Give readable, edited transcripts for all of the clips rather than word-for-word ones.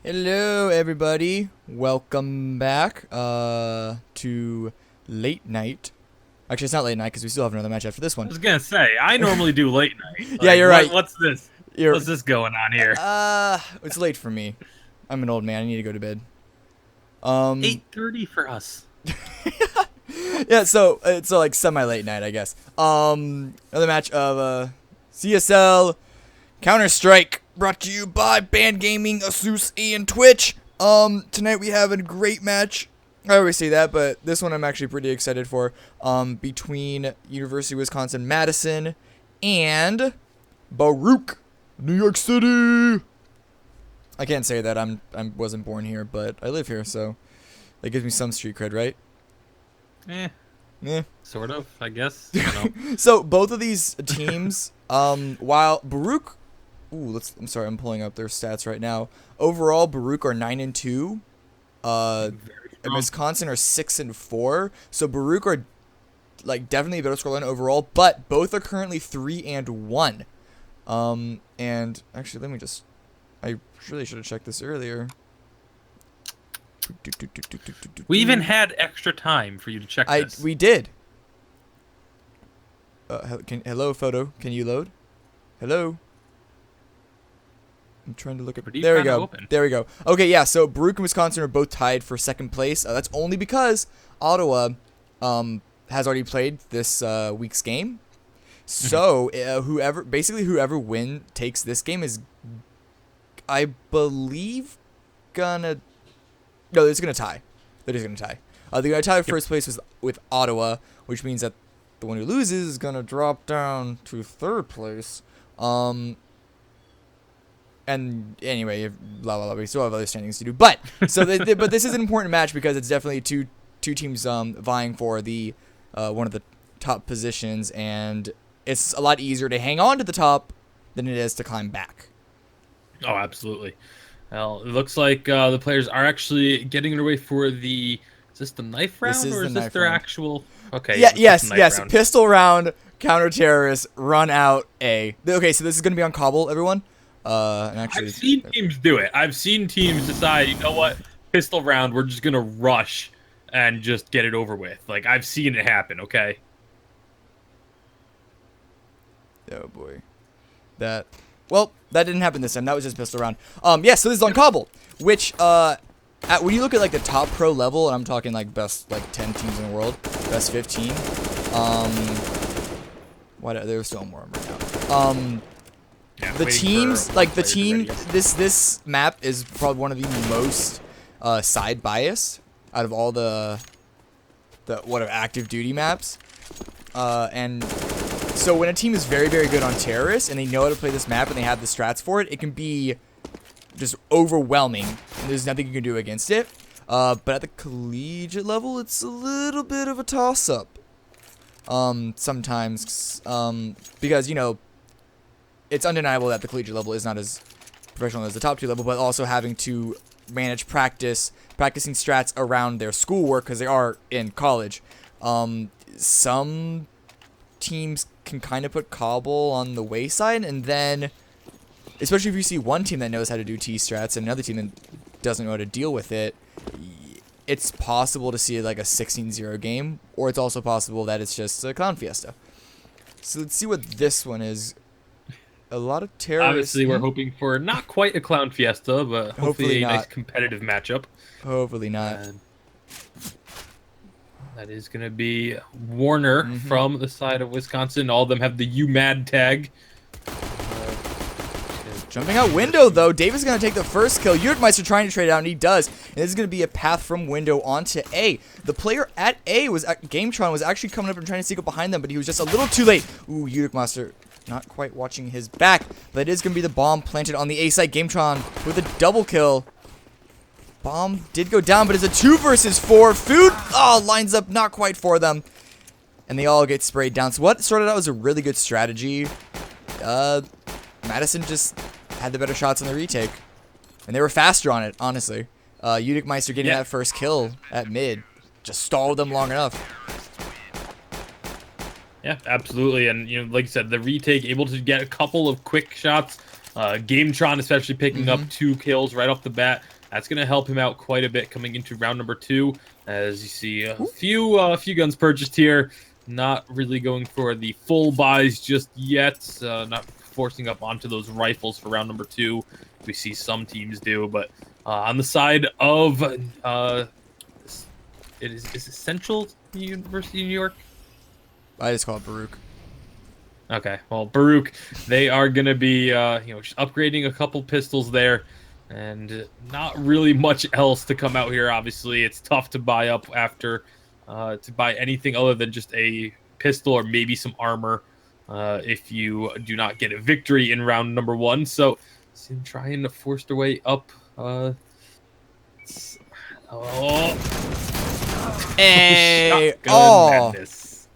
Hello, everybody. Welcome back to late night. Actually, it's not late night because we still have another match after this I one. was gonna say, I normally do late night. Yeah, you're right. What's this? You're What's this going on here? it's late for me. I'm an old man. I need to go to bed. 8:30 for us. Yeah. So it's like semi-late night, I guess. Another match of CSL Counter Strike, brought to you by Band Gaming, Asus, and Twitch. Tonight we have a great match. I always say that, but this one I'm actually pretty excited for. Between University of Wisconsin-Madison and Baruch, New York City. I can't say that I wasn't born here, but I live here, so that gives me some street cred, right? Yeah. Sort of, I guess. So both of these teams, while Baruch, I'm sorry, I'm pulling up their stats right now. Overall, Baruch are 9-2. And Wisconsin are 6-4. So Baruch are like definitely a better scoreline overall, but both are currently 3-1. And actually, I really should have checked this earlier. We even had extra time for you to check this. We did. Hello, photo. Can you load? Hello. I'm trying to look at. There we go. There we go. Okay, yeah. So Baruch and Wisconsin are both tied for second place. That's only because Ottawa, has already played this week's game. So whoever takes this game is, I believe, gonna. No, it's gonna tie. They're just gonna tie. They're gonna tie first place with Ottawa, which means that the one who loses is gonna drop down to third place. And anyway, blah blah blah. We still have other standings to do, but but this is an important match because it's definitely two teams vying for the one of the top positions, and it's a lot easier to hang on to the top than it is to climb back. Oh, absolutely. Well, it looks like the players are actually getting underway for the. Is this the knife round or is this their actual? Okay. Yeah. Yes. Round. Pistol round. Counter terrorist. Run out A. Okay, so this is gonna be on Cobble, everyone. And actually, I've seen teams do it. I've seen teams decide, you know what, pistol round, we're just gonna rush and just get it over with. Like, I've seen it happen. Okay. Oh boy, that didn't happen this time. That was just pistol round. Yeah. So this is on Cobble, which when you look at like the top pro level, and I'm talking like best 10 teams in the world, best 15. There's still more right now. Yeah, the teams, this map is probably one of the most side bias out of all the active duty maps, and so when a team is very very good on terrorists and they know how to play this map and they have the strats for it, it can be just overwhelming. And there's nothing you can do against it. But at the collegiate level, it's a little bit of a toss up. Sometimes, because it's undeniable that the collegiate level is not as professional as the top two level, but also having to manage practicing strats around their schoolwork because they are in college. Some teams can kind of put Cobble on the wayside, and then, especially if you see one team that knows how to do T-strats and another team that doesn't know how to deal with it, it's possible to see like a 16-0 game, or it's also possible that it's just a clown fiesta. So let's see what this one is. A lot of terrorists. Obviously, we're hoping for not quite a clown fiesta, but hopefully a nice competitive matchup. Hopefully not. That is going to be Warner from the side of Wisconsin. All of them have the UMAD tag. Jumping out window, though. Davis is going to take the first kill. Unikmeister trying to trade out, and he does. And this is going to be a path from window onto A. The player at A, Gametron, was actually coming up and trying to sneak up behind them, but he was just a little too late. Ooh, Unikmeister not quite watching his back, but it is going to be the bomb planted on the A side. Gametron with a double kill. Bomb did go down, but it's a 2 versus 4. Food lines up not quite for them, and they all get sprayed down. So what started out as a really good strategy, Madison just had the better shots on the retake, and they were faster on it, honestly. Unikmeister getting that first kill at mid just stalled them long enough. Yeah, absolutely. And, like you said, the retake able to get a couple of quick shots. Gametron especially picking up 2 kills right off the bat. That's going to help him out quite a bit coming into round number 2. As you see, a few guns purchased here. Not really going for the full buys just yet. Not forcing up onto those rifles for round number 2. We see some teams do, but on the side of is it Central University of New York? I just call it Baruch. Okay, well, Baruch, they are going to be just upgrading a couple pistols there, and not really much else to come out here. Obviously, it's tough to buy up after to buy anything other than just a pistol or maybe some armor if you do not get a victory in round number 1. So, trying to force their way up. Hey! Shotgun madness.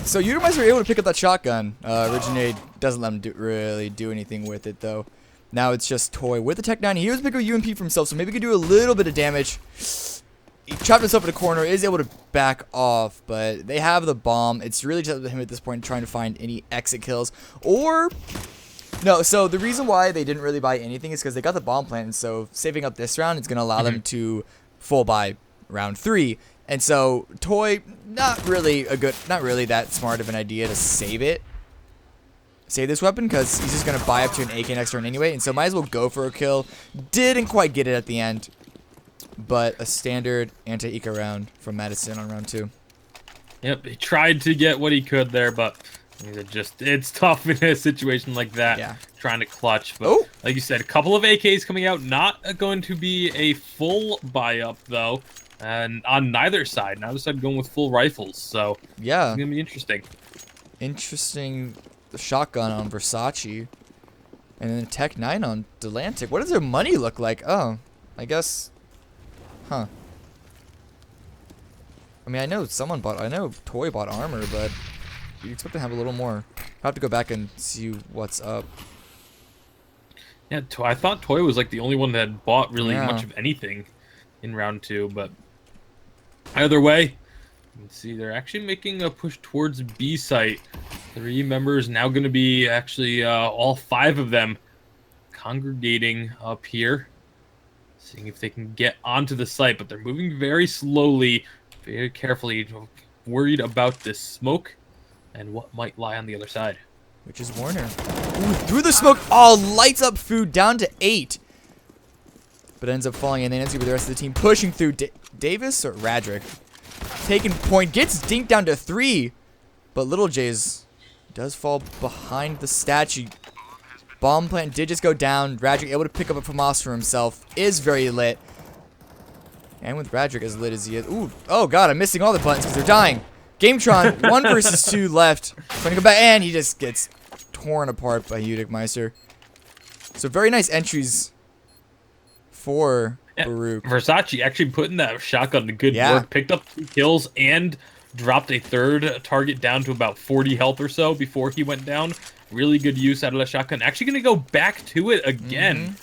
So Utilizer are able to pick up that shotgun. Originate doesn't let him really do anything with it, though. Now it's just Toy with the Tech 9. He was a big UMP for himself, so maybe he could do a little bit of damage. He trapped himself in a corner, is able to back off, but they have the bomb. It's really just up to him at this point trying to find any exit kills. Or... No, so the reason why they didn't really buy anything is because they got the bomb plant, and so saving up this round is going to allow them to full buy round 3. And so Toy, not really that smart of an idea to save this weapon, because he's just going to buy up to an AK next turn anyway, and so might as well go for a kill. Didn't quite get it at the end, but a standard anti-eco round from Madison on round 2. Yep, he tried to get what he could there, but it's tough in a situation like that. Yeah. Trying to clutch, but like you said, a couple of AKs coming out. Not going to be a full buy up though, and on neither side. Neither side going with full rifles. So yeah, it's gonna be interesting. Interesting. The shotgun on Versace, and then the Tech 9 on Delantic. What does their money look like? Oh, I guess. Huh. I mean, I know Toy bought armor, but you expect to have a little more. I'll have to go back and see what's up. Yeah, I thought Toy was like the only one that had bought really much of anything in round 2, but either way, you can see they're actually making a push towards B site. 3 members now going to be actually all 5 of them congregating up here, seeing if they can get onto the site, but they're moving very slowly, very carefully, worried about this smoke and what might lie on the other side. Which is Warner. Ooh, through the smoke. Oh, lights up Food down to 8. But ends up falling in. Then ends up with the rest of the team pushing through. Davis or Radrick. Taking point. Gets dinked down to 3. But Little J's does fall behind the statue. Bomb plant did just go down. Radrick able to pick up a FAMAS for himself. Is very lit. And with Radrick as lit as he is. Ooh. Oh, God. I'm missing all the buttons because they're dying. Gametron, 1 versus 2 left. Trying to go back, and he just gets torn apart by Udickmeister. So very nice entries for Baruch. Versace actually putting that shotgun to good work. Picked up 2 kills and dropped a 3rd target down to about 40 health or so before he went down. Really good use out of the shotgun. Actually going to go back to it again.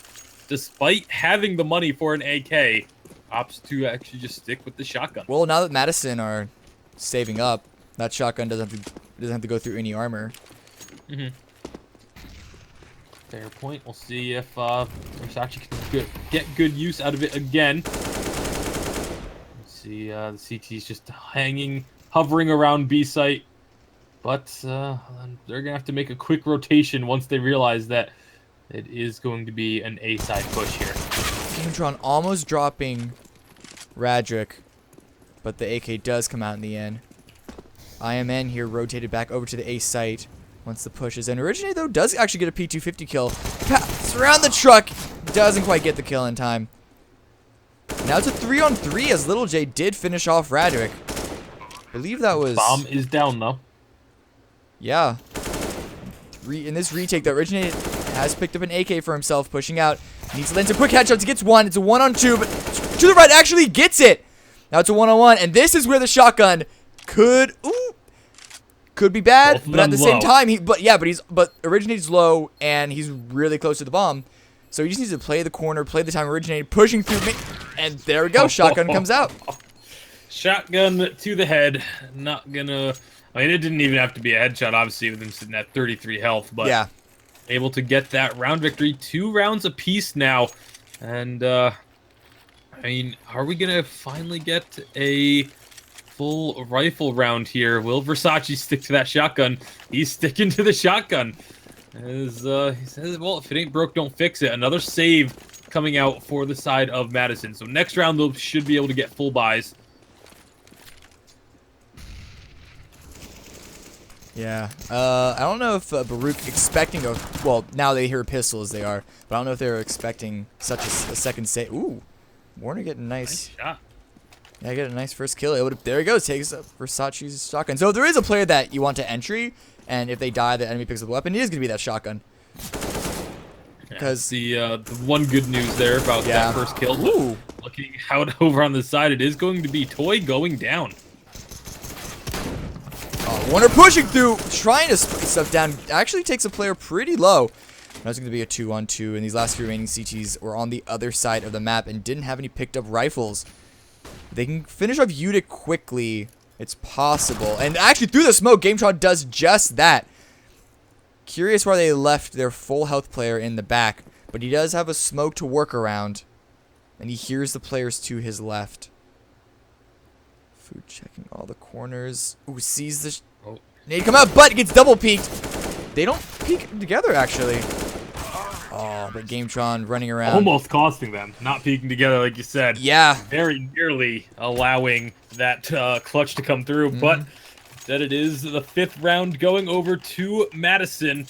Despite having the money for an AK, opts to actually just stick with the shotgun. Well, now that Madison are saving up, that shotgun doesn't have to go through any armor. Fair point. We'll see if Versace can get good use out of it again. Let's see, the CT's just hovering around B site, but they're gonna have to make a quick rotation once they realize that it is going to be an A side push here. Gametron almost dropping Radrick, but the AK does come out in the end. IMN here rotated back over to the A site once the push is in. Originate, though, does actually get a P250 kill. Surround the truck. Doesn't quite get the kill in time. Now it's a 3-on-3 as Little J did finish off Radrick. I believe that was... Bomb is down, though. Yeah. In this retake, the Originated has picked up an AK for himself, pushing out. Needs to land some quick headshots. He gets 1. It's a 1-on-2, but to the right actually gets it. Now it's a 1-on-1, and this is where the shotgun could be bad, but at the same time, but Originated's low, and he's really close to the bomb, so he just needs to play the corner, play the time. Originated pushing through me, and there we go. Shotgun comes out. Shotgun to the head. Not gonna. I mean, it didn't even have to be a headshot, obviously, with him sitting at 33 health, but able to get that round victory. 2 rounds apiece now. And I mean, are we gonna finally get a full rifle round here? Will Versace stick to that shotgun? He's sticking to the shotgun. As he says, well, if it ain't broke, don't fix it. Another save coming out for the side of Madison. So next round, they should be able to get full buys. Yeah. I don't know if Baruch expecting a... Well, now they hear pistols, they are. But I don't know if they were expecting such a second save. Ooh. Warner getting nice shot. Yeah, get a nice first kill. There he goes. Takes up Versace's shotgun. So if there is a player that you want to entry, and if they die, the enemy picks up the weapon, it is going to be that shotgun. Because the one good news there about that first kill. Ooh. Looking out over on the side, it is going to be Toy going down. Warner pushing through, trying to spray stuff down. Actually takes a player pretty low. Now it's going to be a 2-on-2, and these last few remaining CTs were on the other side of the map and didn't have any picked up rifles. They can finish off Utic quickly. It's possible. And actually, through the smoke, Gametron does just that. Curious why they left their full health player in the back. But he does have a smoke to work around. And he hears the players to his left. Food checking all the corners. Ooh, sees the... Nade come out, but gets double peeked. They don't peek together, actually. Oh, but Gametron running around. Almost costing them. Not peeking together, like you said. Yeah. Very nearly allowing that clutch to come through. But instead it is the 5th round going over to Madison.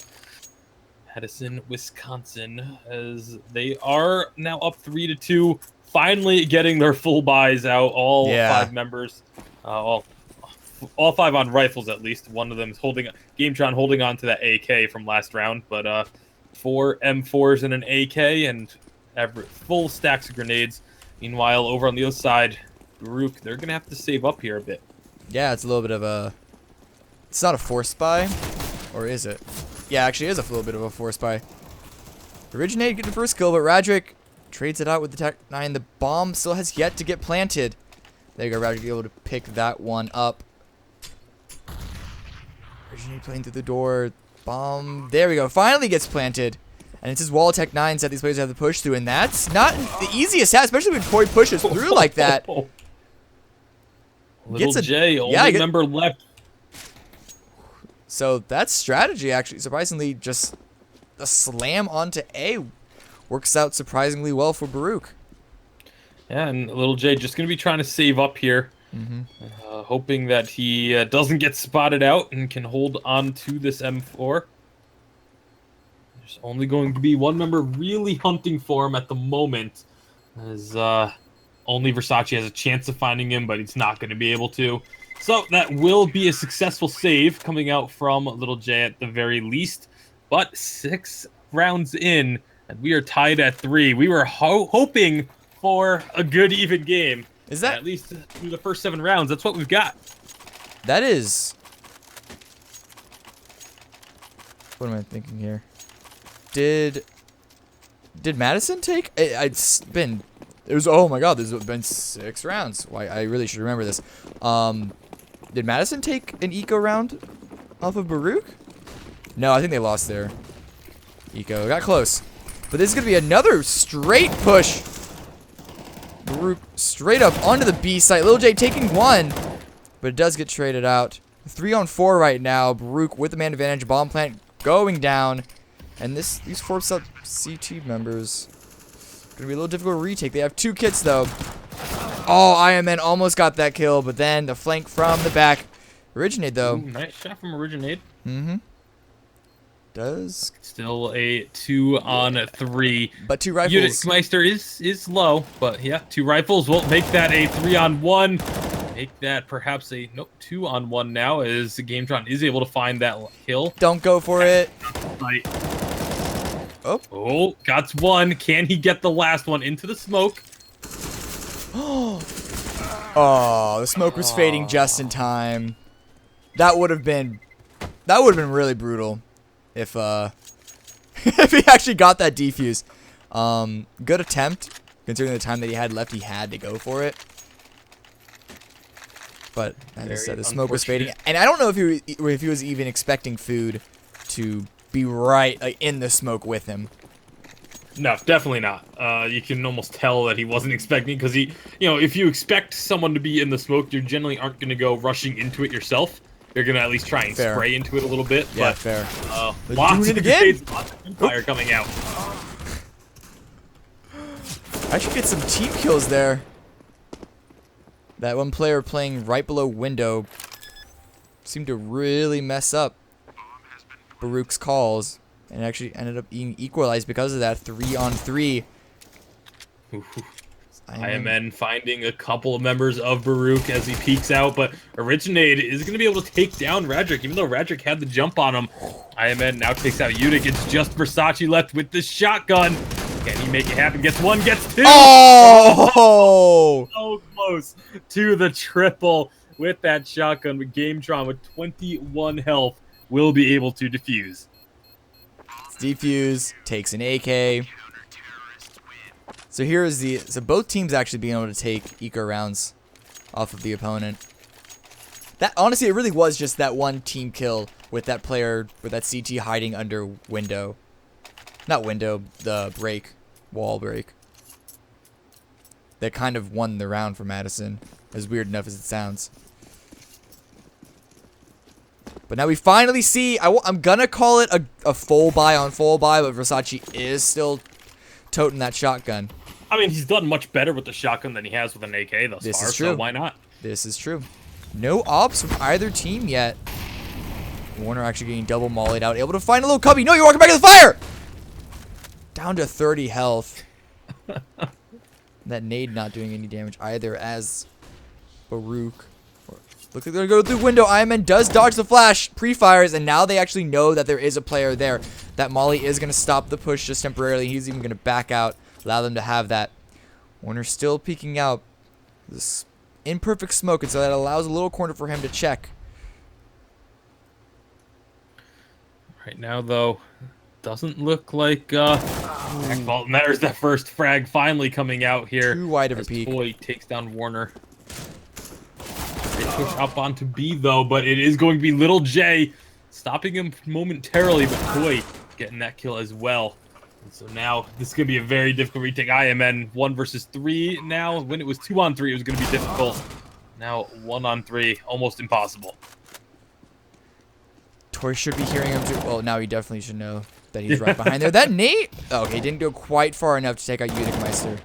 Madison, Wisconsin, as they are now up 3-2. Finally getting their full buys out. All 5 members. All 5 on rifles, at least. One of them is Gametron holding on to that AK from last round. But 4 M4s and an AK and full stacks of grenades. Meanwhile, over on the other side, Baruch, they're going to have to save up here a bit. Yeah, it's a little bit of a... It's not a force buy, or is it? Yeah, actually it is a little bit of a force buy. Originate getting the first kill, but Radric trades it out with the Tech 9. The bomb still has yet to get planted. There you go, Radric be able to pick that one up. Originate playing through the door. Bomb. There we go. Finally gets planted. And it's his wall Tech 9s that these players have to push through. And that's not the easiest hat, especially when Toy pushes through like that. Little J, only member left. So that's strategy, actually. Surprisingly, just a slam onto A works out surprisingly well for Baruch. Yeah, and Little J just going to be trying to save up here. Hoping that he doesn't get spotted out and can hold on to this M4. There's only going to be one member really hunting for him at the moment, as only Versace has a chance of finding him, but he's not going to be able to. So that will be a successful save coming out from Little J at the very least. But 6 rounds in, and we are tied at 3. We were hoping for a good even game. Is that at least through the first 7 rounds? That's what we've got. That is. What am I thinking here? Did Madison take? It's been. It was. Oh my God! There's been 6 rounds. Why? I really should remember this. Did Madison take an eco round off of Baruch? No, I think they lost their eco. Got close, but this is gonna be another straight push. Baruch straight up onto the B site. Lil J taking 1, but it does get traded out. 3-on-4 right now. Baruch with the man advantage. Bomb plant going down, and these 4 sub CT members gonna be a little difficult to retake. They have 2 kits though. Oh, IMN almost got that kill, but then the flank from the back. Originate though. Ooh, nice shot from Originate. Does still a 2-on-3, but 2 rifles. Meister is low, but yeah, 2 rifles will make that a 3-on-1. Make that perhaps a 2-on-1 now, as Gametron is able to find that kill. Don't go for it. Oh, got 1. Can he get the last one into the smoke? Oh, the smoke was fading just in time. That would have been really brutal. If if he actually got that defuse. Good attempt, considering the time that he had left. He had to go for it, but as I said, the smoke was fading, and I don't know if he was even expecting food to be right in the smoke with him. No, definitely not. You can almost tell that he wasn't expecting, because if you expect someone to be in the smoke, you generally aren't going to go rushing into it yourself. You're going to at least try and Fair. spray into it a little bit. Yeah, But fair. They're lots doing of it again. grenades, lots of fire coming out. I should get some team kills there. That one player playing right below window seemed to really mess up Baruch's calls, and actually ended up being equalized because of that 3-on-3. IMN finding a couple of members of Baruch as he peeks out, but Originate is going to be able to take down Radric, even though Radric had the jump on him. IMN now takes out Udic. It's just Versace left with the shotgun. Can he make it happen? Gets one, gets two. Oh! So close to the triple with that shotgun. But GameTron with 21 health will be able to defuse. Defuse takes an AK. So so both teams actually being able to take eco rounds off of the opponent. That honestly, it really was just that one team kill with that player, with that CT hiding under window. Not window, the wall break. That kind of won the round for Madison, as weird enough as it sounds. But now we finally see, I'm gonna call it a full buy on full buy, but Versace is still toting that shotgun. I mean, he's done much better with the shotgun than he has with an AK thus far, so why not? This is true. No ops from either team yet. Warner actually getting double mollied out, able to find a little cubby. No, you're walking back to the fire! Down to 30 health. That nade not doing any damage either as Baruch. Looks like they're going to go through window. IMN does dodge the flash, pre-fires, and now they actually know that there is a player there. That molly is going to stop the push just temporarily. He's even going to back out, allow them to have that. Warner still peeking out. This imperfect smoke, and so that allows a little corner for him to check. Right now, though, doesn't look like well, there's that first frag finally coming out here. Too wide of a peek. Toy takes down Warner. They push up onto B, though, but it is going to be Little J stopping him momentarily, but Toy getting that kill as well. And so now this is going to be a very difficult retake. IMN 1 versus 3 now. When it was 2-on-3, it was going to be difficult. Now 1-on-3, almost impossible. Toy should be hearing him too. Well, now he definitely should know that he's right behind there. That Nate! Oh, okay, didn't go quite far enough to take out Udic.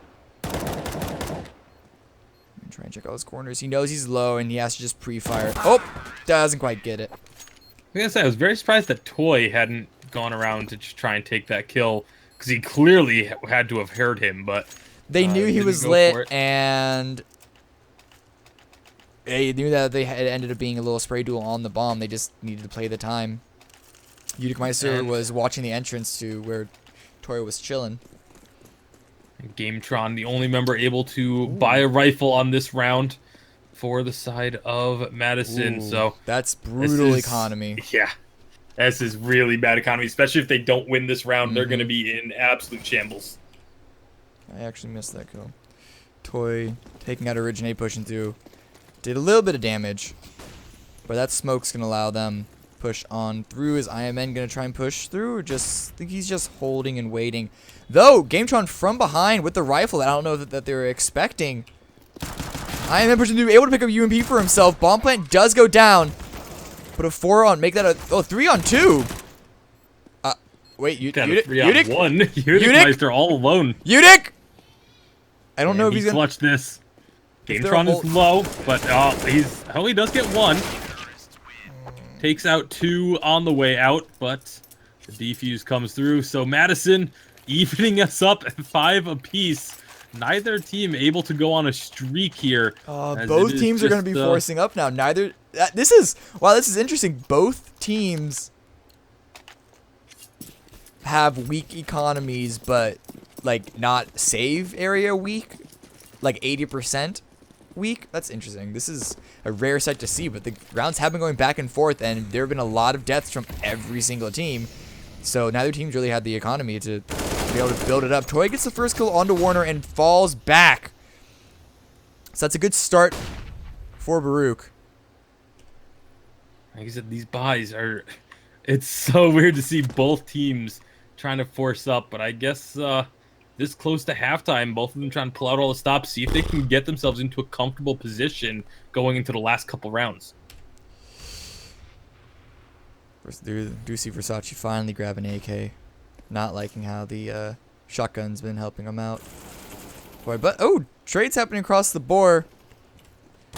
Try and check all his corners. He knows he's low and he has to just pre-fire. Oh, doesn't quite get it. I gotta say, I was very surprised that Toy hadn't gone around to just try and take that kill, because he clearly had to have heard him, but they knew he was lit, and they knew that they had ended up being a little spray duel on the bomb. They just needed to play the time. Udic was watching the entrance to where Toy was chilling. GameTron, the only member able to buy a rifle on this round for the side of Madison. So that's brutal economy. Yeah, this is really bad economy, especially if they don't win this round. They're going to be in absolute shambles. I actually missed that kill. Toy taking out Originate, pushing through. Did a little bit of damage, but that smoke's going to allow them push on through. Is IMN going to try and push through, or just think he's just holding and waiting? Though, GameTron from behind with the rifle that I don't know that they were expecting. IMN pushing through, able to pick up UMP for himself. Bomb plant does go down. Put a 4-on, make that a 3-on-2. Wait, Udic? 3-on-1. Udic all alone. Udic! I don't know if he's gonna clutch this. GameTron is low, but he does get one. Takes out 2 on the way out, but the defuse comes through. So Madison evening us up at 5 apiece. Neither team able to go on a streak here. Both teams are going to be forcing up now. This is interesting. Both teams have weak economies, but like not save area weak, like 80% weak. That's interesting. This is a rare sight to see, but the rounds have been going back and forth, and there have been a lot of deaths from every single team. So neither team's really had the economy to be able to build it up. Toy gets the first kill onto Warner and falls back. So that's a good start for Baruch. Like I said, these buys are... It's so weird to see both teams trying to force up, but I guess this close to halftime, both of them trying to pull out all the stops, see if they can get themselves into a comfortable position going into the last couple rounds. Do see Versace finally grab an AK. Not liking how the shotgun's been helping him out. Boy, but trades happening across the board.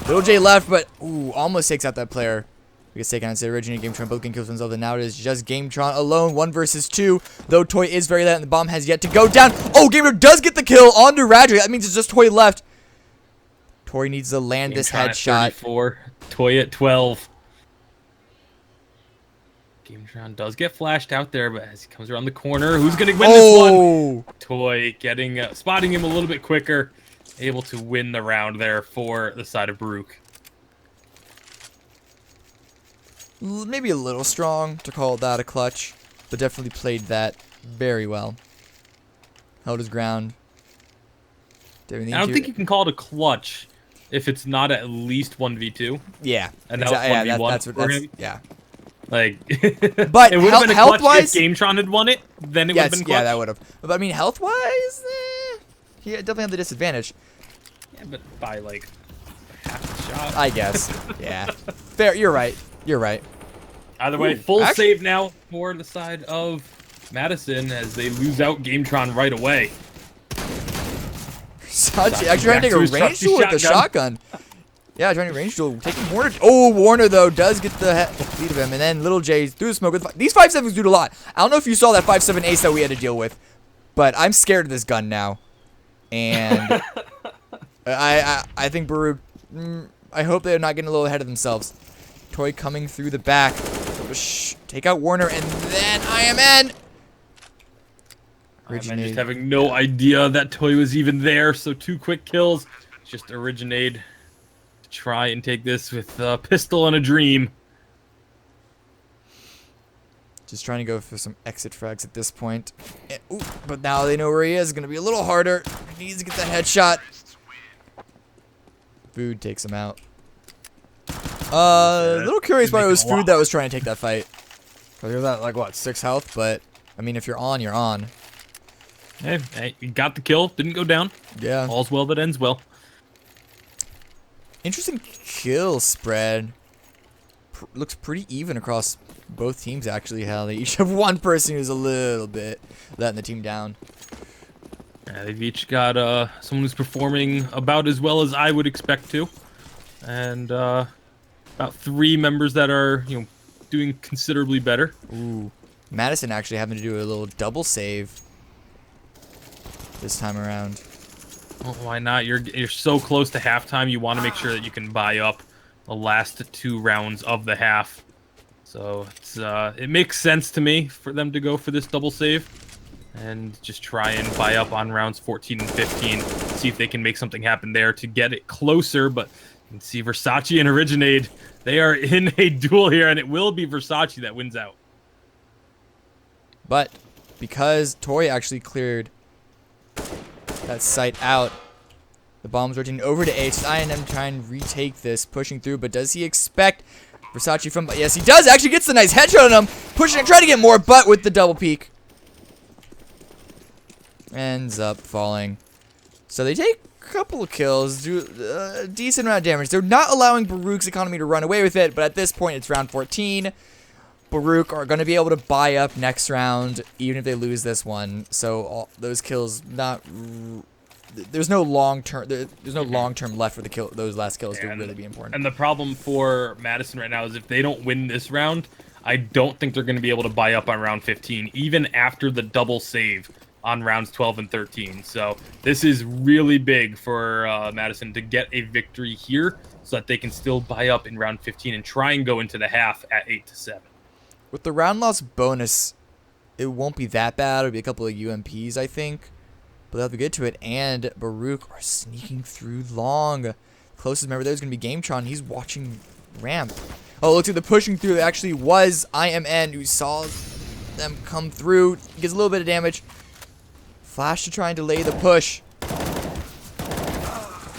Little J left, but almost takes out that player. We can take on the originating Gametron, both getting kills themselves, and now it is just Gametron alone, 1 versus 2. Though Toy is very late, and the bomb has yet to go down. Gametron does get the kill onto Radric. That means it's just Toy left. Toy needs to land this headshot. 34, Toy at 12. Gametron does get flashed out there, but as he comes around the corner, who's going to win this one? Toy getting spotting him a little bit quicker, able to win the round there for the side of Baruch. Maybe a little strong to call that a clutch, but definitely played that very well. Held his ground. I don't think you can call it a clutch if it's not at least 1v2. Yeah. And that was 1v1 for him. Yeah. Like, but it would have been a clutch health-wise, if Gametron had won it. Then it would have been clutch. Yeah, that would have. But I mean, health-wise, he definitely had the disadvantage. Yeah, but by like half a shot. I guess. Yeah. Fair. You're right. You're right. Either way, full save now for the side of Madison as they lose out Gametron right away. Actually trying to take a range duel with the shotgun. Yeah, trying to range duel, taking Warner. Warner, though, does get the lead of him. And then Little J through the smoke. These 5.7s do a lot. I don't know if you saw that 5.7 ace that we had to deal with, but I'm scared of this gun now. And I think Baruch, I hope they're not getting a little ahead of themselves. Toy coming through the back. Take out Warner, and then IMN. Originate. Just having no idea that Toy was even there, so 2 quick kills. Just Originate. Try and take this with a pistol and a dream. Just trying to go for some exit frags at this point. But now they know where he is. It's going to be a little harder. He needs to get that headshot. Food takes him out. A little curious why it was Food that was trying to take that fight. Because you're at, like, what, 6 health? But, I mean, if you're on, you're on. Hey, you got the kill. Didn't go down. Yeah. All's well that ends well. Interesting kill spread. Looks pretty even across both teams, actually, how they each have one person who's a little bit letting the team down. Yeah, they've each got someone who's performing about as well as I would expect to. And about 3 members that are, doing considerably better. Ooh. Madison actually having to do a little double save this time around. Well, why not? You're so close to halftime. You want to make sure that you can buy up the last 2 rounds of the half. So it makes sense to me for them to go for this double save and just try and buy up on rounds 14 and 15. See if they can make something happen there to get it closer. But you can see Versace and Originate. They are in a duel here, and it will be Versace that wins out. But because Toy actually cleared that site out, the bomb's rotating over to H. INM trying to retake this, pushing through, but does he expect Versace from... Yes, he does. Actually gets the nice headshot on him. Pushing, trying to get more, but with the double peek. Ends up falling. So they take a couple of kills, do a decent amount of damage. They're not allowing Baruch's economy to run away with it, but at this point it's round 14. Baruch are going to be able to buy up next round, even if they lose this one. So all those kills, there's no long term. There's no long term left for the kill. Those last kills to really be important. And the problem for Madison right now is if they don't win this round, I don't think they're going to be able to buy up on round 15, even after the double save on rounds 12 and 13. So this is really big for Madison to get a victory here, so that they can still buy up in round 15 and try and go into the half at 8-7. With the round loss bonus, it won't be that bad. It'll be a couple of UMPs, I think. But they'll have to get to it. And Baruch are sneaking through long. Closest member there is going to be Gametron. He's watching ramp. Oh, looks like the pushing through actually was IMN, who saw them come through. He gets a little bit of damage. Flash to try and delay the push.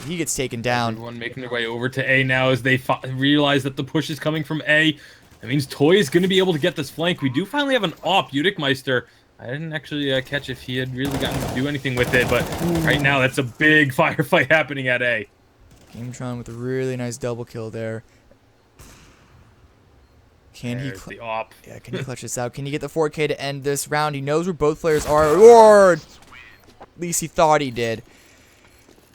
He gets taken down. Everyone making their way over to A now as they realize that the push is coming from A. That means Toy is going to be able to get this flank. We do finally have an AWP. Utikmeister I didn't actually catch if he had really gotten to do anything with it, but right now that's a big firefight happening at A. Gametron with a really nice double kill there. Can There's the op. Yeah, can he clutch this out? Can he get the 4K to end this round? He knows where both players are, or at least he thought he did.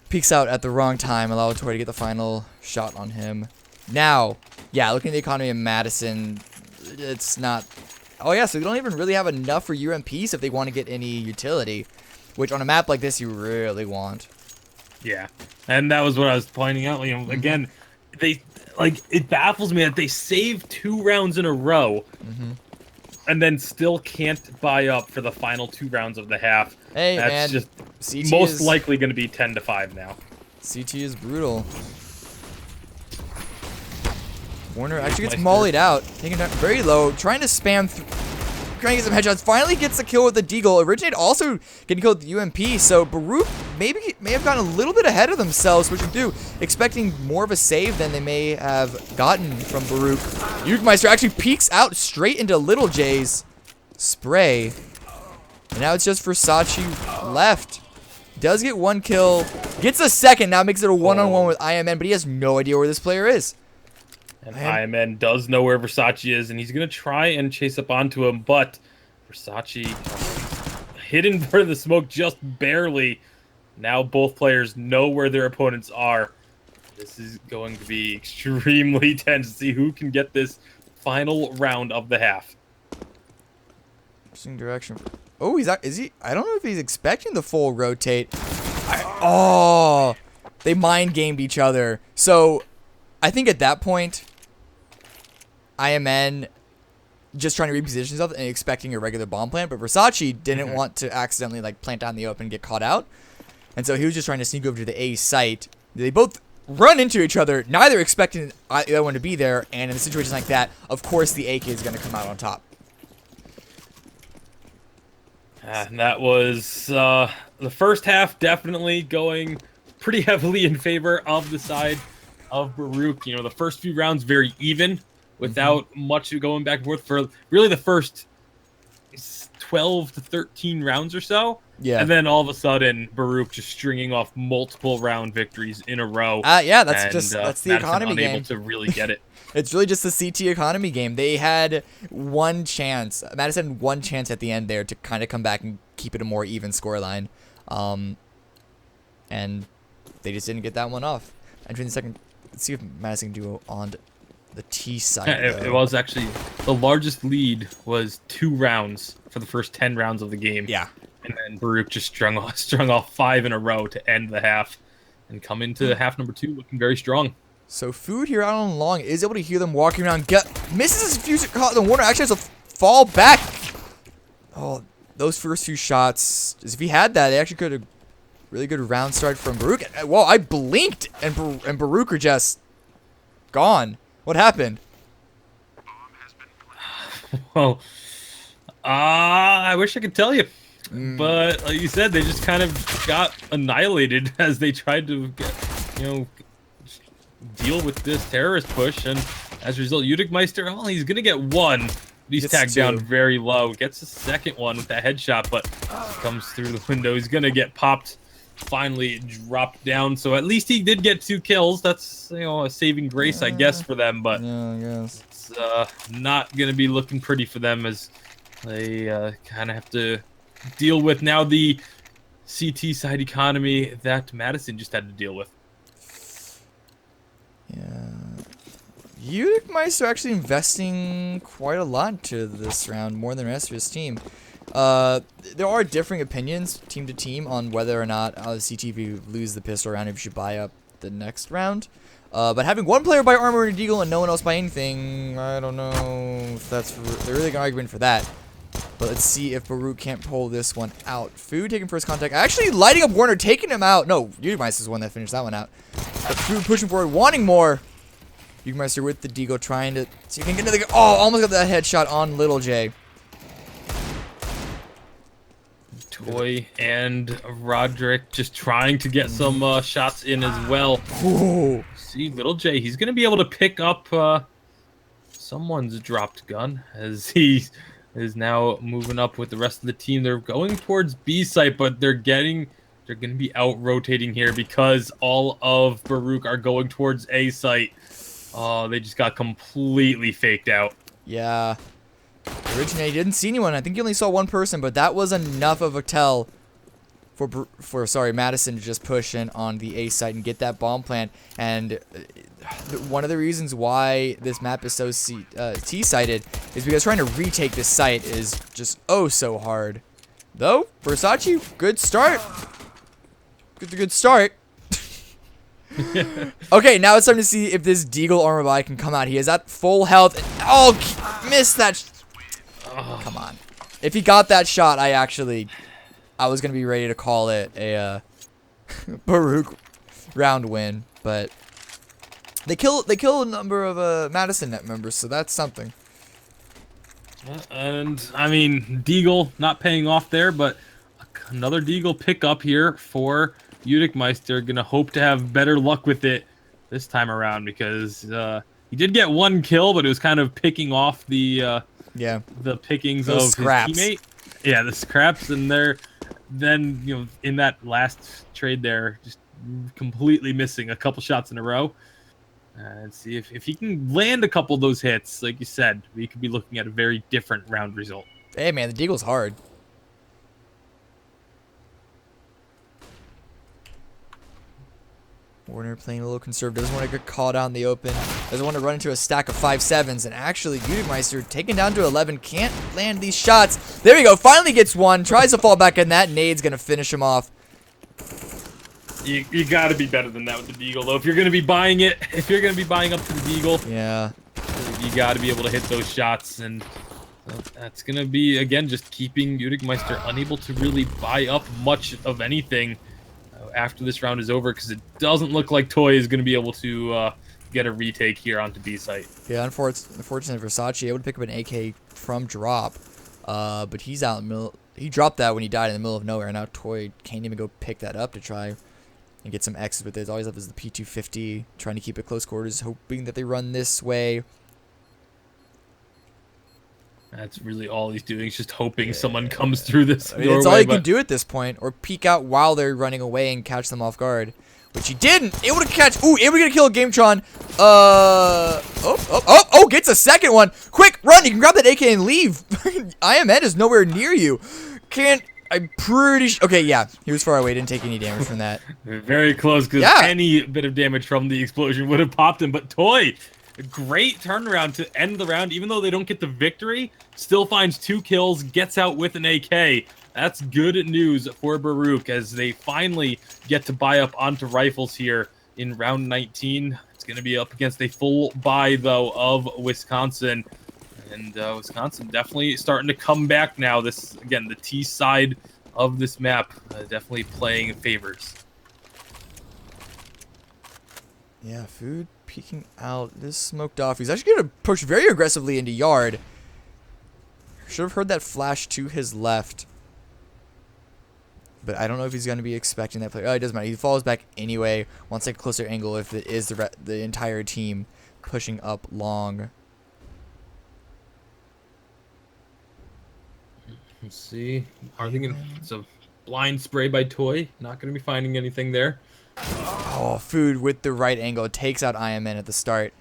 Peeks out at the wrong time, allowing Toy to get the final shot on him. Now, yeah, looking at the economy of Madison, it's not... Oh yeah, so they don't even really have enough for UMPs if they want to get any utility, which on a map like this you really want. Yeah, and that was what I was pointing out. You know, again, it baffles me that they save 2 rounds in a row, and then still can't buy up for the final 2 rounds of the half. Hey, that's man, just CT most likely going to be 10-5 now. CT is brutal. Warner actually gets mollied out, taking it down very low, trying to spam, trying to get some headshots. Finally gets the kill with the Deagle. Originate also getting killed with the UMP, so Baruch may have gotten a little bit ahead of themselves, which would do, expecting more of a save than they may have gotten from Baruch. Yukmeister actually peeks out straight into Little J's spray. And now it's just Versace left. Does get 1 kill, gets a second, now makes it a one-on-one with IMN, but he has no idea where this player is. And IMN does know where Versace is, and he's going to try and chase up onto him, but Versace hidden for the smoke just barely. Now both players know where their opponents are. This is going to be extremely tense to see who can get this final round of the half. Interesting direction. Oh, is he? I don't know if he's expecting the full rotate. Oh, they mind gamed each other. So, I think at that point, IMN just trying to reposition himself and expecting a regular bomb plant, but Versace didn't want to accidentally like plant out in the open and get caught out, and so he was just trying to sneak over to the A site. They both run into each other, neither expecting the other one to be there, and in a situation like that, of course the A kid is going to come out on top. And that was the first half, definitely going pretty heavily in favor of the side of Baruch. You know, the first few rounds very even, without much going back and forth for really the first 12 to 13 rounds or so. Yeah. And then all of a sudden, Baruch just stringing off multiple round victories in a row. Yeah, that's the Madison economy unable game. to really get it. It's really just the CT economy game. They had one chance. Madison had one chance at the end there to kind of come back and keep it a more even scoreline. And they just didn't get that one off. Entering the second, let's see if Madison can do on the T side. It was actually, the largest lead was 2 rounds for the first 10 rounds of the game. Yeah. And then Baruch just strung off 5 in a row to end the half and come into half number 2 looking very strong. So Food here out on long is able to hear them walking around. Misses his fuse caught the Warner actually has to fall back. Oh, those first few shots, if he had that, they actually could have really good round start from Baruch. Whoa, I blinked and Baruch are just gone. What happened? Well, I wish I could tell you. But like you said, they just kind of got annihilated as they tried to deal with this terrorist push, and as a result, Udigmeister, well, he's gonna get 1. He's tagged down very low. Gets a second one with that headshot, but comes through the window. He's gonna get popped. Finally dropped down, so at least he did get 2 kills. That's a saving grace, I guess, for them. But yeah, I guess it's not gonna be looking pretty for them as they kind of have to deal with now the CT side economy that Madison just had to deal with. Yeah. Udigmeister actually investing quite a lot into this round, more than the rest of his team. There are differing opinions, team to team, on whether or not CT, if you lose the pistol round, if you should buy up the next round. But having one player buy armor and a deagle and no one else buy anything, I don't know if that's they're really gonna argument for that. But let's see if Baruch can't pull this one out. Food taking first contact. Actually lighting up Warner, taking him out. No, Udigmeister is the one that finished that one out. But Food pushing forward, wanting more. Udigmeister with the deagle, trying to see if he can get another. Oh, almost got that headshot on Little J. Toy and Roderick just trying to get some shots in as well. Ooh. See, Little J, he's going to be able to pick up someone's dropped gun as he is now moving up with the rest of the team. They're going towards B site, but they're going to be out rotating here because all of Baruch are going towards A site. Oh, they just got completely faked out. Yeah. Originally, he didn't see anyone. I think he only saw one person, but that was enough of a tell for Madison to just push in on the A site and get that bomb plant. And one of the reasons why this map is so T-sided is because trying to retake this site is just so hard. Though, Versace, good start. Good start. Okay, now it's time to see if this Deagle armor buy can come out. He is at full health. Oh, missed that. Come on. If he got that shot, I was going to be ready to call it a Baruch round win. But they kill a number of Madison net members, so that's something. And, I mean, Deagle not paying off there, but another Deagle pickup here for Udickmeister. Gonna hope to have better luck with it this time around because he did get one kill, but it was kind of picking off the pickings of scraps. His teammate. Yeah, the scraps, and then in that last trade there, just completely missing a couple shots in a row. And see if he can land a couple of those hits, like you said, we could be looking at a very different round result. Hey man, the Deagle's hard. Warner playing a little conservative, doesn't want to get caught out in the open, doesn't want to run into a stack of 5-7s, and actually Udickmeister taken down to 11, can't land these shots. There we go, finally gets one, tries to fall back in that, Nade's going to finish him off. You got to be better than that with the Deagle, though. If you're going to be buying it, if you're going to be buying up to the Deagle, yeah, you got to be able to hit those shots, and that's going to be, again, just keeping Udickmeister unable to really buy up much of anything after this round is over, because it doesn't look like Toy is going to be able to get a retake here onto B site. Yeah, unfortunately Versace able to pick up an AK from drop, but he's out in the middle. He dropped that when he died in the middle of nowhere, and now Toy can't even go pick that up to try and get some X's with it. All he's left is the P250, trying to keep it close quarters, hoping that they run this way. That's really all he's doing. He's just hoping someone comes through this doorway. That's all he can do at this point, or peek out while they're running away and catch them off guard, which he didn't. Able to catch. Ooh, able to get a kill at Gametron. Gets a second one. Quick, run! You can grab that AK and leave. IMN is nowhere near you. I'm pretty sure. Okay, yeah, he was far away. Didn't take any damage from that. Very close, because any bit of damage from the explosion would have popped him. But Toy, a great turnaround to end the round, even though they don't get the victory, still finds 2 kills, gets out with an AK. That's good news for Baruch as they finally get to buy up onto rifles here in round 19. It's going to be up against a full buy, though, of Wisconsin. And Wisconsin definitely starting to come back now. This, again, the T side of this map definitely playing favors. Yeah, Food peeking out. This smoked off. He's actually going to push very aggressively into yard. Should have heard that flash to his left. But I don't know if he's going to be expecting that play. Oh, it doesn't matter. He falls back anyway. Wants a closer angle if it is the entire team pushing up long. Let's see. Are they gonna? It's a blind spray by Toy. Not going to be finding anything there. Oh, Food with the right angle takes out IMN at the start.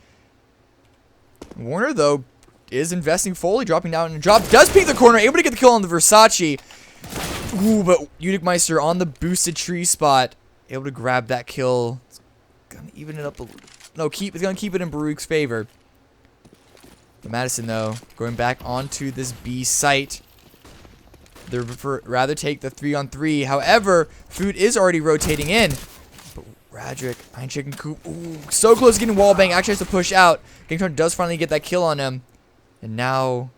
Warner, though, is investing fully, dropping down and drop. Does peek the corner, able to get the kill on the Versace. Ooh, but Udickmeister on the boosted tree spot, able to grab that kill. It's gonna even it up a little. No, it's gonna keep it in Baruch's favor. But Madison, though, going back onto this B site. They rather take the 3-on-3. However, Food is already rotating in. But Radrick, Iron Chicken Coop, ooh, so close to getting wallbang. Actually has to push out. Gametron does finally get that kill on him. And now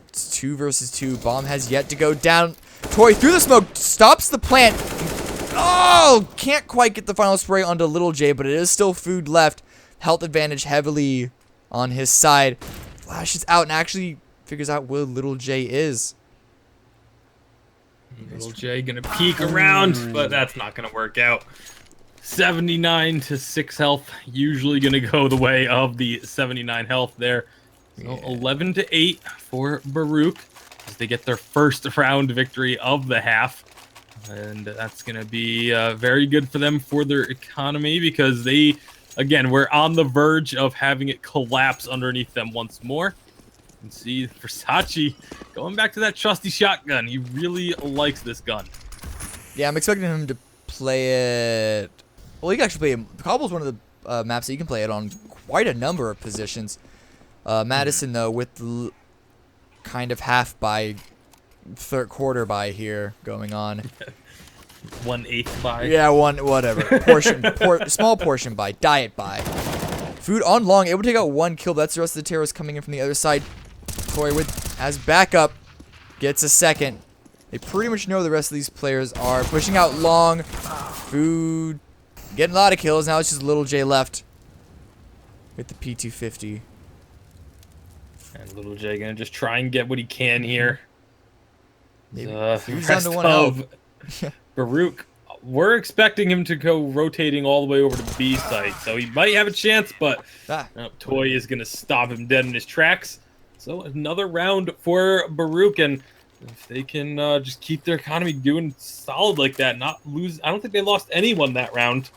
it's 2 versus 2. Bomb has yet to go down. Toy through the smoke, stops the plant. Oh, can't quite get the final spray onto Little J, but it is still Food left. Health advantage heavily on his side. Flashes out and actually figures out where Little J is. Little J gonna peek around, but that's not gonna work out. 79 to 6 health, usually gonna go the way of the 79 health there. So 11 to 8 for Baruch. as they get their first round victory of the half. And that's going to be very good for them for their economy because they, again, we're on the verge of having it collapse underneath them once more. You can see Versace going back to that trusty shotgun. He really likes this gun. Yeah, I'm expecting him to play it. Well, you can actually play it. Cobble's one of the maps that you can play it on quite a number of positions. Madison, though, with kind of half by third quarter by here going on. 1/8 by. Yeah, whatever. Small portion by. Diet by. Food on long, able to take out 1 kill. That's the rest of the terrorists coming in from the other side. Toy as backup gets a second. They pretty much know the rest of these players are pushing out long. Food getting a lot of kills. Now it's just Little J left with the P250. And Little J gonna just try and get what he can here. Food's down to 1 of health. Baruch, we're expecting him to go rotating all the way over to B site, so he might have a chance, but Toy is going to stop him dead in his tracks. So another round for Baruch, and if they can just keep their economy doing solid like that, not lose. I don't think they lost anyone that round.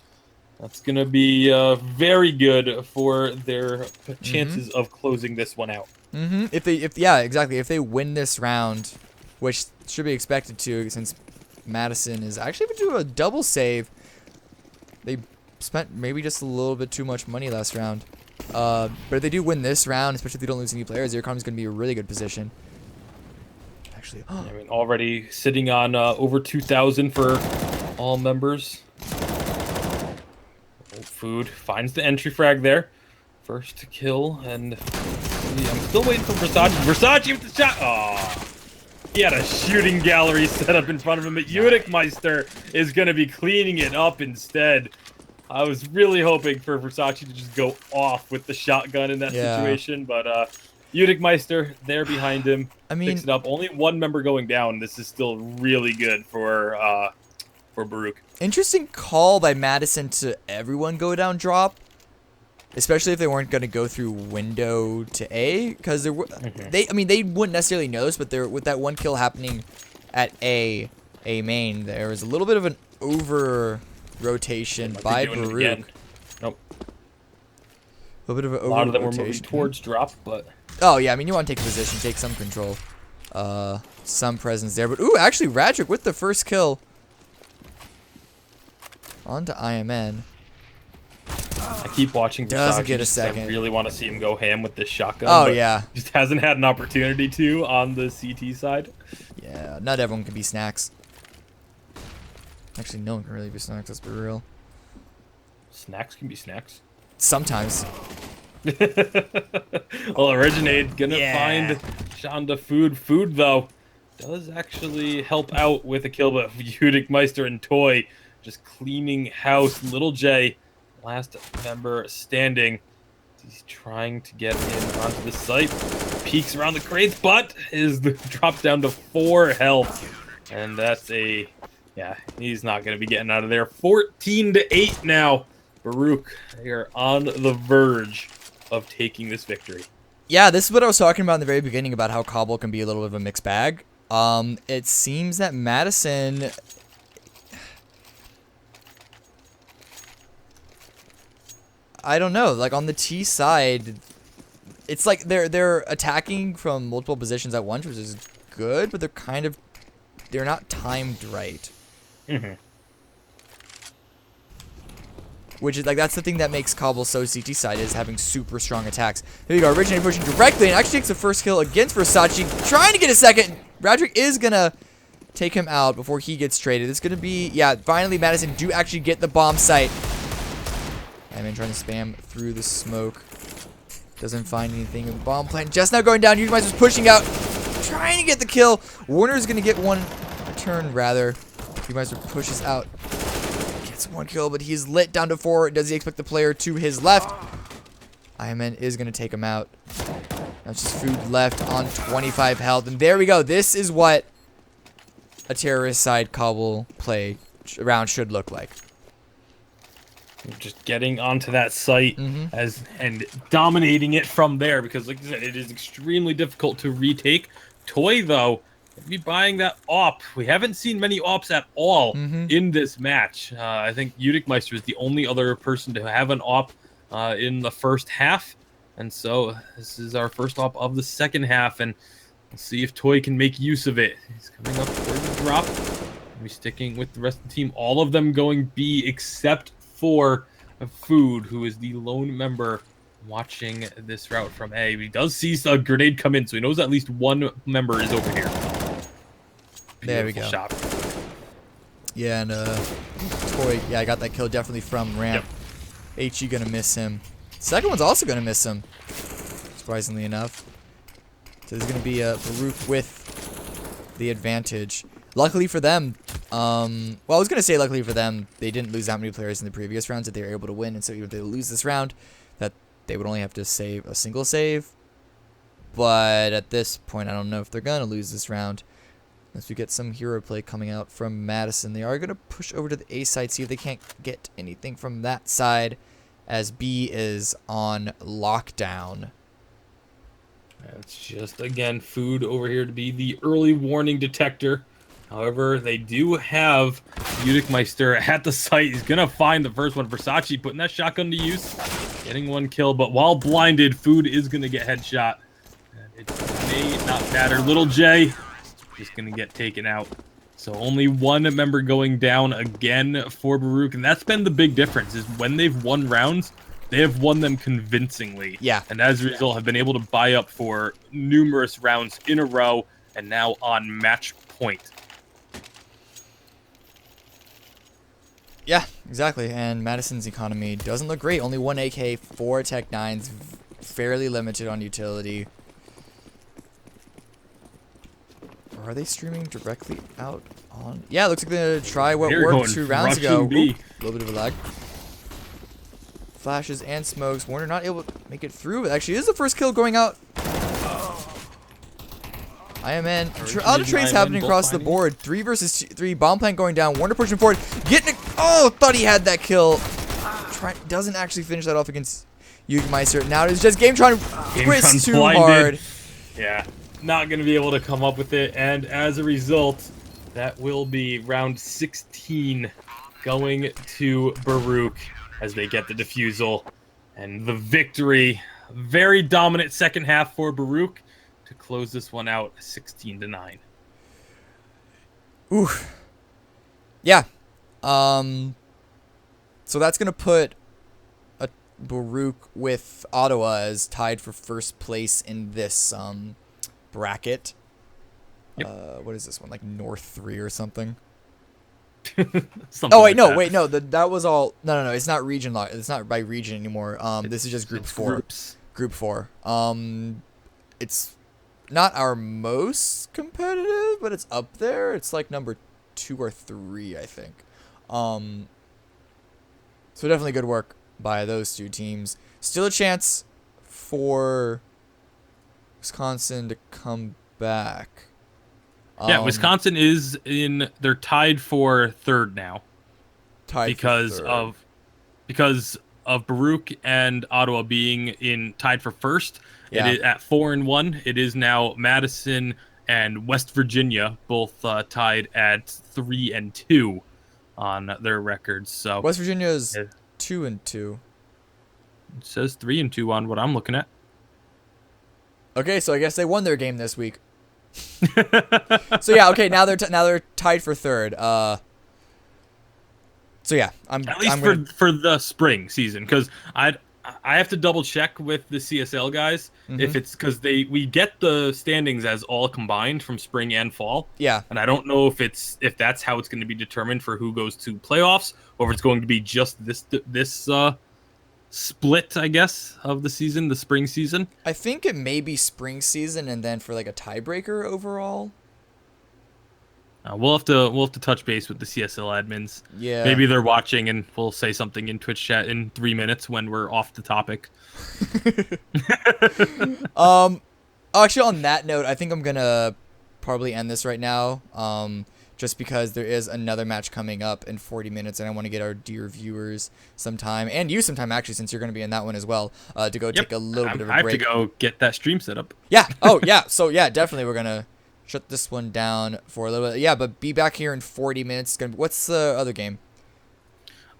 That's going to be very good for their chances of closing this one out. Yeah, exactly. If they win this round, which should be expected to, since Madison is actually able to do a double save. They spent maybe just a little bit too much money last round. But if they do win this round, especially if they don't lose any players, their economy is going to be a really good position. Actually, I mean, already sitting on over 2,000 for all members. Food finds the entry frag there. First kill, and I'm still waiting for Versace. Versace with the shot. Oh. He had a shooting gallery set up in front of him, but Meister is going to be cleaning it up instead. I was really hoping for Versace to just go off with the shotgun in that situation, but Meister there behind him, picks it up. Only 1 member going down. This is still really good for Baruch. Interesting call by Madison to everyone go down drop. Especially if they weren't going to go through window to A, because they wouldn't necessarily know this, but with that 1 kill happening at A main, there was a little bit of an over rotation by Baruch. Nope. A little bit of an over rotation. A lot of them were moving towards drop, but oh yeah, I mean you want to take a position, take some control, some presence there. But ooh, actually Radrick with the first kill. On to IMN. I keep watching Versace. Doesn't get a second. I really want to see him go ham with this shotgun. Oh, yeah. Just hasn't had an opportunity to on the CT side. Yeah, not everyone can be snacks. Actually, no one can really be snacks, let's be real. Snacks can be snacks. Sometimes. Well, Originate gonna find Shonda food. Food, though, does actually help out with a kill, but Meister and Toy just cleaning house. Little J, last member standing. He's trying to get in onto the site. Peeks around the crates, but is dropped down to 4 health. And that's he's not going to be getting out of there. 14-8 now. Baruch, they are on the verge of taking this victory. Yeah, this is what I was talking about in the very beginning about how Cobble can be a little bit of a mixed bag. It seems that Madison... I don't know, like on the T side, it's like they're attacking from multiple positions at once, which is good, but they're not timed right. Which is like that's the thing that makes Cobble so CT side is having super strong attacks. Here you go, Originate pushing directly and actually takes the first kill against Versace, trying to get a second. Radrick is gonna take him out before he gets traded. It's gonna be finally Madison do actually get the bomb site. I'm trying to spam through the smoke. Doesn't find anything in the bomb plant. Just now going down. Meister's pushing out. Trying to get the kill. Warner's going to get one return, rather. Meister pushes out. Gets 1 kill, but he's lit down to 4. Does he expect the player to his left? IMN is going to take him out. Now it's just Food left on 25 health. And there we go. This is what a terrorist side Cobble play round should look like. Just getting onto that site and dominating it from there, because like I said, it is extremely difficult to retake Toy, though, be buying that AWP. We haven't seen many AWPs at all in this match. I think Meister is the only other person to have an AWP in the first half. And so this is our first AWP of the second half, and we'll see if Toy can make use of it. He's coming up for the drop. He's sticking with the rest of the team. All of them going B except for Food, who is the lone member watching this route from A. He does see a grenade come in, so he knows at least one member is over here. There we go. Shot. Yeah, and Toy, yeah, I got that kill definitely from ramp. Yep. HE gonna miss him. Second one's also gonna miss him, surprisingly enough. So there's gonna be Baruch with the advantage. Luckily for them, well, I was gonna say luckily for them, they didn't lose that many players in the previous rounds that they were able to win, and so even if they lose this round, that they would only have to save a single save. But at this point, I don't know if they're gonna lose this round. Unless we get some hero play coming out from Madison. They are going to push over to the A side, see if they can't get anything from that side, as B is on lockdown. It's just, again, Food over here to be the early warning detector. However, they do have Meister at the site. He's going to find the first one. Versace putting that shotgun to use, getting one kill. But while blinded, Food is going to get headshot. And it may not matter. Little J just gonna get taken out. So only one member going down again for Baruch, and that's been the big difference, is when they've won rounds, they have won them convincingly. Yeah. And as a result, have been able to buy up for numerous rounds in a row, and now on match point. Yeah, exactly. And Madison's economy doesn't look great. Only one AK, 4 Tech 9s, fairly limited on utility. Are they streaming directly out on? Yeah, looks like they're gonna try what worked 2 rounds ago. A little bit of a lag. Flashes and smokes. Warner not able to make it through. But actually, this is the first kill going out. IMN. Other trades happening across the board. 3 versus 3. Bomb plant going down. Warner pushing forward. Getting it. Oh, thought he had that kill. Doesn't actually finish that off against Meister. Now it's just GameTron twist too hard. Yeah. Not going to be able to come up with it, and as a result, that will be round 16 going to Baruch as they get the defusal and the victory. Very dominant second half for Baruch to close this one out 16-9. Ooh. Yeah. So that's going to put Baruch with Ottawa as tied for first place in this bracket. Yep. What is this one, like North 3 or something? Oh wait, like no, that was all. No, it's not region. It's not by region anymore. This is just group 4. Groups. Group 4. It's not our most competitive, but it's up there. It's like number 2 or 3, I think. So definitely good work by those 2 teams. Still a chance for Wisconsin to come back. Yeah, Wisconsin is in. They're tied for 3rd now. Because of Baruch and Ottawa being tied for 1st. Yeah. It is at 4-1. It is now Madison and West Virginia both tied at 3-2 on their records. So West Virginia is 2-2. It says 3-2 on what I'm looking at. Okay, so I guess they won their game this week. So yeah, okay, now they're tied for 3rd. So yeah, for the spring season, because I have to double check with the CSL guys if it's because we get the standings as all combined from spring and fall. Yeah, and I don't know if that's how it's going to be determined for who goes to playoffs, or if it's going to be just this split, I guess, of the season, the spring season. I think it may be spring season, and then for like a tiebreaker overall. We'll have to touch base with the CSL admins. Yeah, maybe they're watching, and we'll say something in Twitch chat in 3 minutes when we're off the topic. Actually, on that note, I think I'm gonna probably end this right now. Just because there is another match coming up in 40 minutes, and I want to get our dear viewers some time, and you some time, actually, since you're going to be in that one as well, to go take a little bit of a break. I have to go get that stream set up. Yeah. Oh, yeah. So, yeah, definitely we're going to shut this one down for a little bit. Yeah, but be back here in 40 minutes. What's the other game?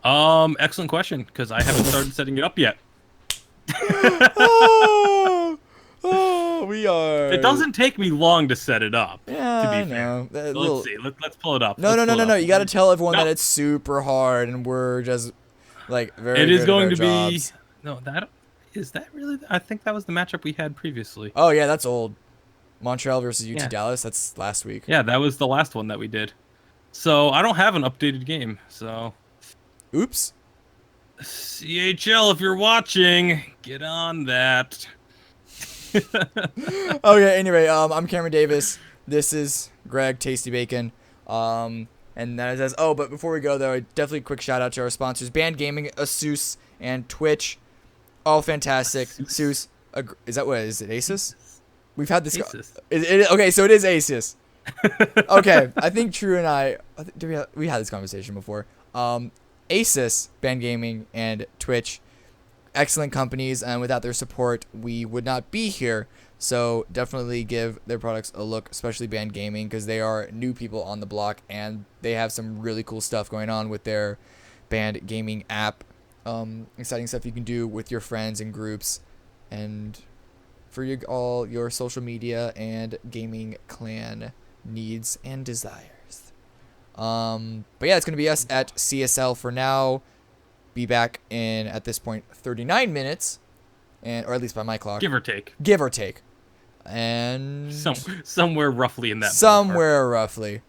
Excellent question, because I haven't started setting it up yet. We are. It doesn't take me long to set it up. Yeah, to be I fair. know. So let's see. Let's pull it up. No. You got to tell everyone No. that it's super hard, and we're just like very. It is good going at to our be. jobs. No, is that really? I think that was the matchup we had previously. Oh yeah, that's old. Montreal versus UT Yeah. Dallas. That's last week. Yeah, that was the last one that we did. So I don't have an updated game. So. Oops. CHL, if you're watching, get on that. Okay, anyway, I'm Cameron Davis. This is Greg Tasty Bacon. And that says, oh, but before we go though, definitely a quick shout out to our sponsors, Band Gaming, Asus, and Twitch. All fantastic. Asus. Is that what is it? Asus? We've had this. Asus. Okay, so it is Asus. Okay, I think True and I we had this conversation before. Asus, Band Gaming, and Twitch, excellent companies, and without their support, we would not be here. So definitely give their products a look, especially Band Gaming, because they are new people on the block, and they have some really cool stuff going on with their Band Gaming app. Exciting stuff you can do with your friends and groups, and for all your social media and gaming clan needs and desires. But yeah, it's going to be us at CSL for now. Be back in, at this point, 39 minutes, or at least by my clock. Give or take. Give or take. And somewhere roughly in that. Somewhere roughly.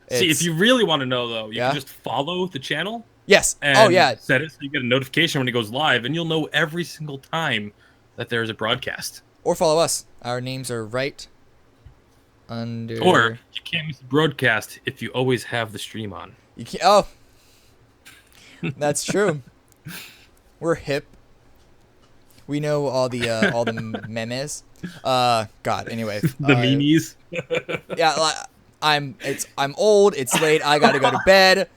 See, if you really want to know, though, you Yeah? can just follow the channel. Yes. And Oh, yeah. set it so you get a notification when it goes live, and you'll know every single time that there's a broadcast. Or follow us. Our names are right under. Or you can't miss the broadcast if you always have the stream on. You can't. Oh, that's true. We're hip. We know all the memes. God. Anyway. The memes. Yeah. I'm old. It's late. I gotta go to bed.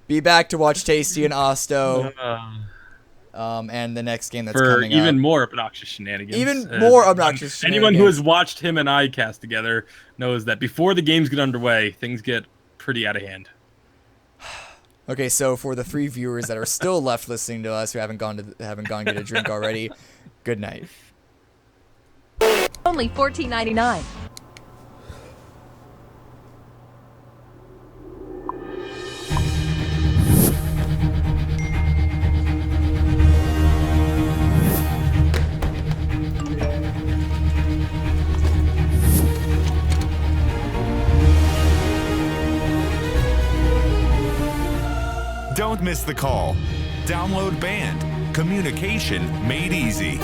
Be back to watch Tasty and Osto. And the next game that's for coming even up. more obnoxious shenanigans. Even more obnoxious Anyone shenanigans. who has watched him and I cast together knows that before the games get underway, things get pretty out of hand. Okay, so for the 3 viewers that are still left listening to us who haven't gone to get a drink already, good night. Only $14.99. Don't miss the call. Download Band. Communication made easy.